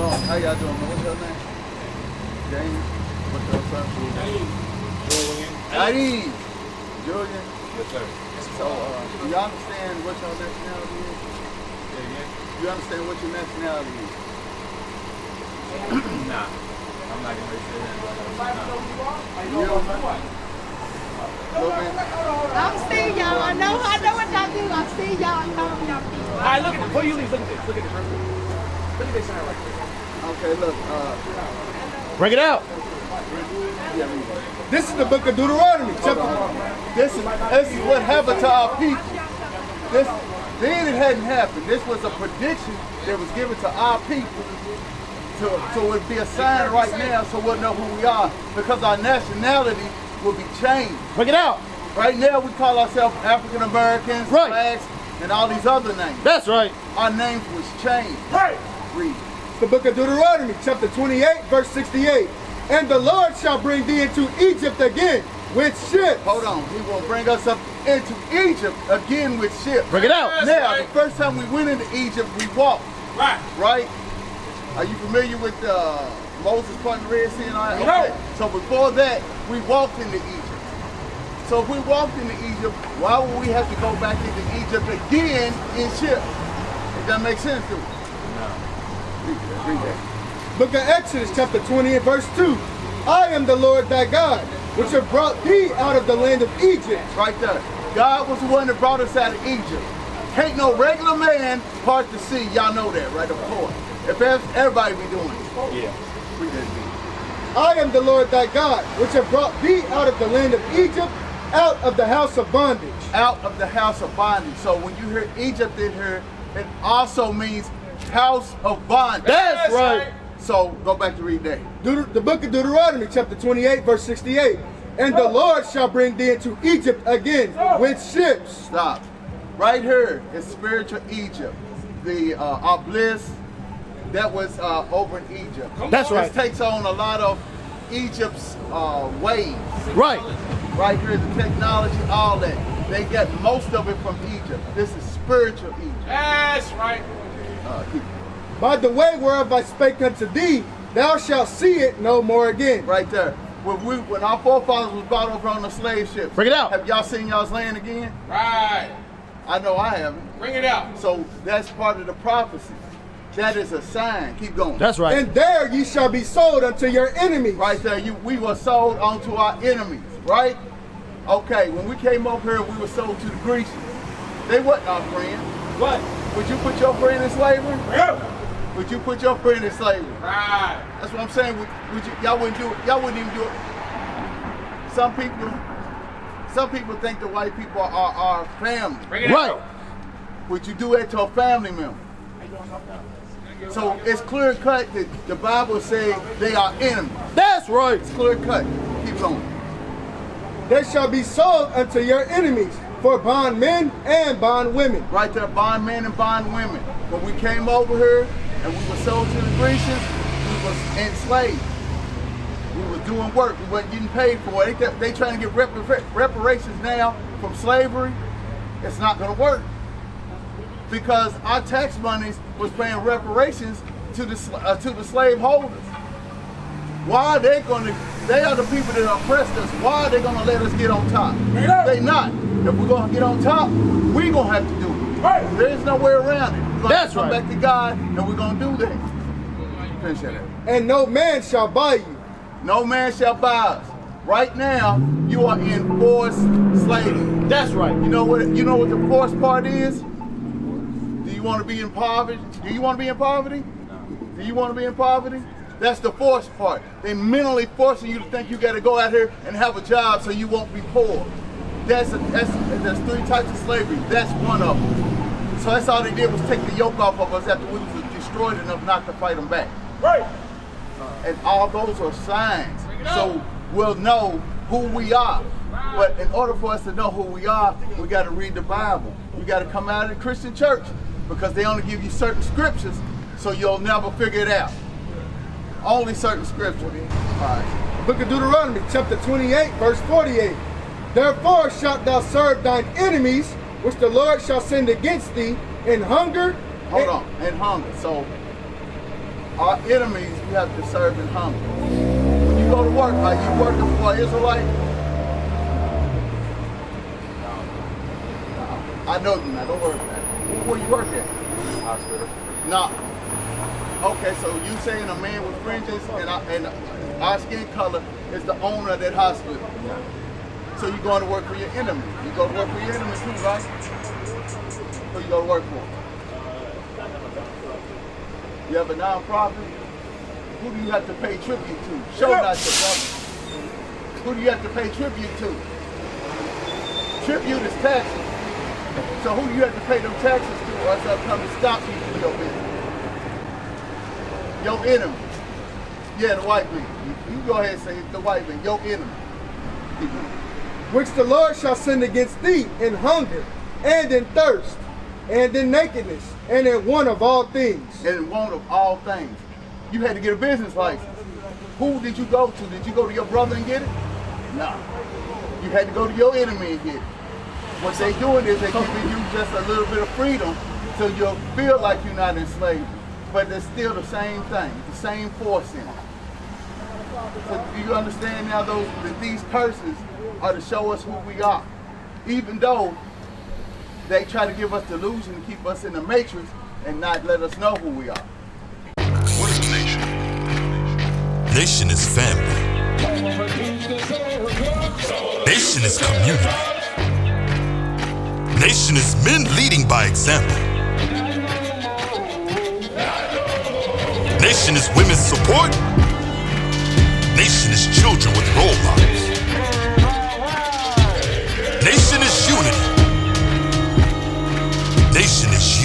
So, how y'all doing? What's your name? James? What's your son? Julian. Eddie. Julian? Yes, sir. So, do you understand what your nationality is? Yeah, yeah. Do you understand what your nationality is? Nah. I'm not gonna say that. You don't? I'm seeing y'all. I know what y'all do. I'm seeing y'all. I'm calling y'all people. All right, look at this. Before you leave, look at this. Look at this. Look at this sign right there. Okay, look. Bring it out. This is the book of Deuteronomy. This is what happened to our people. Then it hadn't happened. This was a prediction that was given to our people. So it would be a sign right now so we'll know who we are. Because our nationality will be changed. Bring it out. Right now we call ourselves African Americans, Right. blacks, and all these other names. That's right. Our names was changed. Right. Read. The book of Deuteronomy, chapter 28, verse 68. And the Lord shall bring thee into Egypt again with ships. Hold on. He will bring us up into Egypt again with ships. Bring it out. Now, the first time we went into Egypt, we walked. Right. Right? Are you familiar with Moses parting the Red Sea and all that? No. Okay. So before that, we walked into Egypt. So if we walked into Egypt, why would we have to go back into Egypt again in ships? Does that make sense to you? No. Read that. Book of Exodus, chapter 20 and verse 2. I am the Lord thy God, which have brought thee out of the land of Egypt. Right there. God was the one that brought us out of Egypt. Can't no regular man part the sea. Y'all know that, right? Of course. If everybody be doing it. Yeah. Read that. I am the Lord thy God, which have brought thee out of the land of Egypt, out of the house of bondage. Out of the house of bondage. So when you hear Egypt in here, it also means house of bondage. That's right. So go back to read that. The book of Deuteronomy, chapter 28, verse 68. And the Lord shall bring thee into Egypt again with ships. Stop. Right here is spiritual Egypt. The obelisk that was over in Egypt. That's right. This takes on a lot of Egypt's ways. Right. Right here, the technology, all that. They get most of it from Egypt. This is spiritual Egypt. That's right. Keep By the way whereof I spake unto thee, thou shalt see it no more again. right there. When our forefathers was brought over on the slave ships. Bring it out. Have y'all seen y'all's land again? Right. I know I haven't. Bring it out. So that's part of the prophecy. That is a sign. Keep going. That's right. And there ye shall be sold unto your enemies. Right there, we were sold onto our enemies, right? Okay, when we came over here, we were sold to the Grecians. They wasn't our friend. What? Would you put your friend in slavery? Yeah. Would you put your friend in slavery? Right. That's what I'm saying. Y'all wouldn't do it. Y'all wouldn't even do it. Some people think the white people are our family. Bring it Right. out. Would you do that to a family member? So it's clear cut that the Bible says they are enemies. That's right. It's clear cut. Keep going. They shall be sold unto your enemies for bondmen and bondwomen. Right there, bond men and bond women. When we came over here and we were sold to the Grecians, we was enslaved. We was doing work. We wasn't getting paid for it. They trying to get reparations now from slavery. It's not going to work because our tax monies was paying reparations to the slave holders. Why are they going to? They are the people that oppressed us. Why are they going to let us get on top? They not. If we're going to get on top, we're going to have to do it. Right. There's no way around it. We're going That's to come right. back to God, and we're going to do that. Finish that. And no man shall buy you. No man shall buy us. Right now, you are in forced slavery. That's right. You know what the forced part is? Do you want to be in poverty? Do you want to be in poverty? Do you want to be in poverty? That's the forced part. They mentally forcing you to think you got to go out here and have a job so you won't be poor. There's 3 types of slavery. That's one of them. So that's all they did was take the yoke off of us after we was destroyed enough not to fight them back. Right. And all those are signs. So we'll know who we are. But in order for us to know who we are, we got to read the Bible. You got to come out of the Christian church because they only give you certain scriptures, so you'll never figure it out. Only certain scriptures. All right. Book of Deuteronomy, chapter 28, verse 48. Therefore shalt thou serve thine enemies, which the Lord shall send against thee in hunger. Hold on, and hunger. So our enemies we have to serve in hunger. When you go to work, are you working for an Israelite? I know you're not. Don't worry about it. Where you work at? Hospital. No. Okay, so you saying a man with fringes and our skin color is the owner of that hospital. So you're going to work for your enemy. You go to work for your enemy too, right? Who you go to work for? You have a non-profit? Who do you have to pay tribute to? Show not your brother. Who do you have to pay tribute to? Tribute is taxes. So who do you have to pay them taxes to, or else they'll come to stop you from your business? Your enemy. Yeah, the white man. You go ahead and say it's the white man, your enemy. Which the Lord shall send against thee in hunger, and in thirst, and in nakedness, and in want of all things. And in want of all things. You had to get a business license. Who did you go to? Did you go to your brother and get it? No. You had to go to your enemy and get it. What they doing is they giving you just a little bit of freedom so you'll feel like you're not enslaved. But it's still the same thing, the same force in it. So do you understand now that these curses are to show us who we are? Even though they try to give us the illusion to keep us in the matrix and not let us know who we are. What is a nation? Nation is family. Nation is community. Nation is men leading by example. Nation is women's support. Nation is children with role models. Nation is unity. Nation is